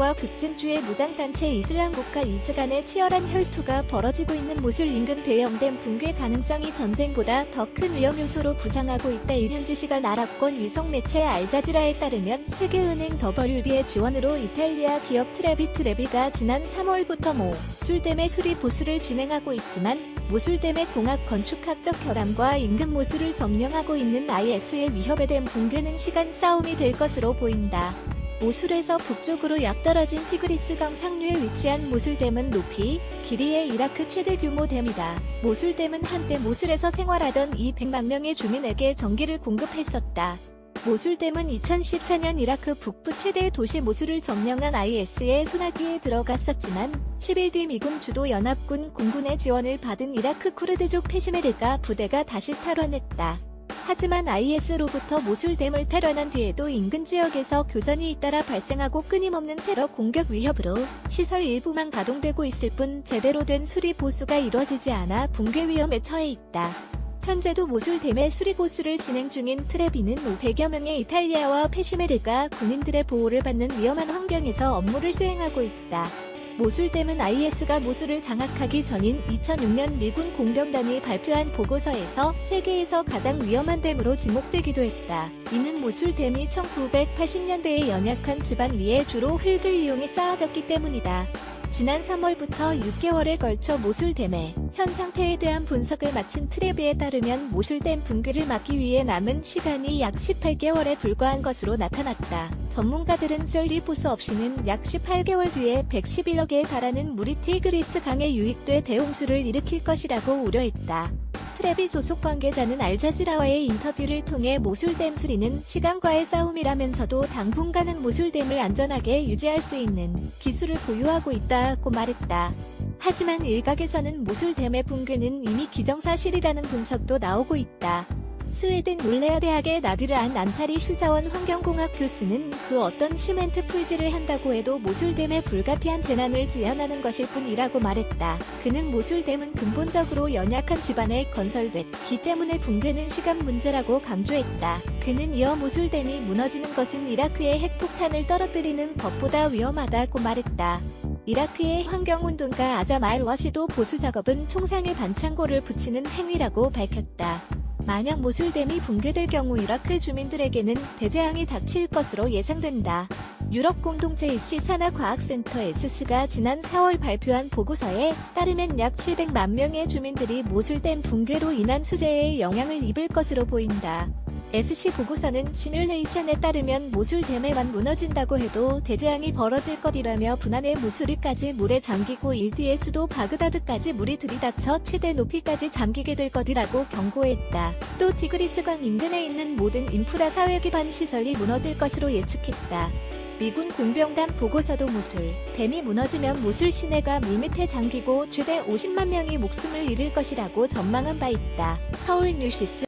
이스라엘과 급진주의 무장단체 이슬람 국가 이즈 간의 치열한 혈투가 벌어지고 있는 모술 인근 대형댐 붕괴 가능성이 전쟁보다 더 큰 위험 요소로 부상하고 있다. 현지 시간 아랍권 위성 매체 알자지라에 따르면 세계은행 WB의 지원으로 이탈리아 기업 트레비가 지난 3월부터 모술댐의 수리 보수를 진행하고 있지만 모술댐의 공학 건축학적 결함과 인근 모술을 점령하고 있는 IS의 위협에 대한 붕괴는 시간 싸움이 될 것으로 보인다. 모술에서 북쪽으로 약 떨어진 티그리스강 상류에 위치한 모술댐은 높이, 길이의 이라크 최대 규모 댐이다. 모술댐은 한때 모술에서 생활하던 200만 명의 주민에게 전기를 공급했었다. 모술댐은 2014년 이라크 북부 최대 도시 모술을 점령한 IS의 손아귀에 들어갔었지만 10일 뒤 미군 주도 연합군 공군의 지원을 받은 이라크 쿠르드족 페시메르가 부대가 다시 탈환했다. 하지만 IS로부터 모술댐을 탈환한 뒤에도 인근 지역에서 교전이 잇따라 발생하고 끊임없는 테러 공격 위협으로 시설 일부만 가동되고 있을 뿐 제대로 된 수리 보수가 이뤄지지 않아 붕괴 위험에 처해 있다. 현재도 모술댐의 수리 보수를 진행 중인 트레비는 500여 명의 이탈리아와 페시메르가 군인들의 보호를 받는 위험한 환경에서 업무를 수행하고 있다. 모술댐은 IS가 모술을 장악하기 전인 2006년 미군 공병단이 발표한 보고서에서 세계에서 가장 위험한 댐으로 지목되기도 했다. 이는 모술댐이 1980년대에 연약한 지반 위에 주로 흙을 이용해 쌓아졌기 때문이다. 지난 3월부터 6개월에 걸쳐 모술댐의 현 상태에 대한 분석을 마친 트레비에 따르면 모술댐 붕괴를 막기 위해 남은 시간이 약 18개월에 불과한 것으로 나타났다. 전문가들은 수리 보수 없이는 약 18개월 뒤에 111억에 달하는 물이 티그리스 강에 유입돼 대홍수를 일으킬 것이라고 우려했다. 트레비 소속 관계자는 알자지라와의 인터뷰를 통해 모술댐 수리는 시간과의 싸움이라면서도 당분간은 모술댐을 안전하게 유지할 수 있는 기술을 보유하고 있다고 말했다. 하지만 일각에서는 모술댐의 붕괴는 이미 기정사실이라는 분석도 나오고 있다. 스웨덴 울레아 대학의 나디르 안 안사리 수자원 환경공학 교수는 그 어떤 시멘트 풀질을 한다고 해도 모술댐에 불가피한 재난을 지연하는 것일 뿐이라고 말했다. 그는 모술댐은 근본적으로 연약한 지반에 건설됐기 때문에 붕괴는 시간 문제라고 강조했다. 그는 이어 모술댐이 무너지는 것은 이라크의 핵폭탄을 떨어뜨리는 것보다 위험하다고 말했다. 이라크의 환경운동가 아잠 알-와시도 보수 작업은 총상에 반창고를 붙이는 행위라고 밝혔다. 만약 모술댐이 붕괴될 경우 이라크 주민들에게는 대재앙이 닥칠 것으로 예상된다. 유럽 공동체 이씨 산하과학센터 SC가 지난 4월 발표한 보고서에 따르면 약 700만 명의 주민들이 모술댐 붕괴로 인한 수재에 영향을 입을 것으로 보인다. SC 보고서는 시뮬레이션에 따르면 모술댐에만 무너진다고 해도 대재앙이 벌어질 것이라며 분한의 모술이까지 물에 잠기고 일뒤의 수도 바그다드까지 물이 들이닥쳐 최대 높이까지 잠기게 될 것이라고 경고했다. 또 티그리스강 인근에 있는 모든 인프라 사회 기반 시설이 무너질 것으로 예측했다. 미군 공병단 보고서도 모술댐이 무너지면 모술 시내가 물밑에 잠기고 최대 50만 명이 목숨을 잃을 것이라고 전망한 바 있다. 서울 뉴시스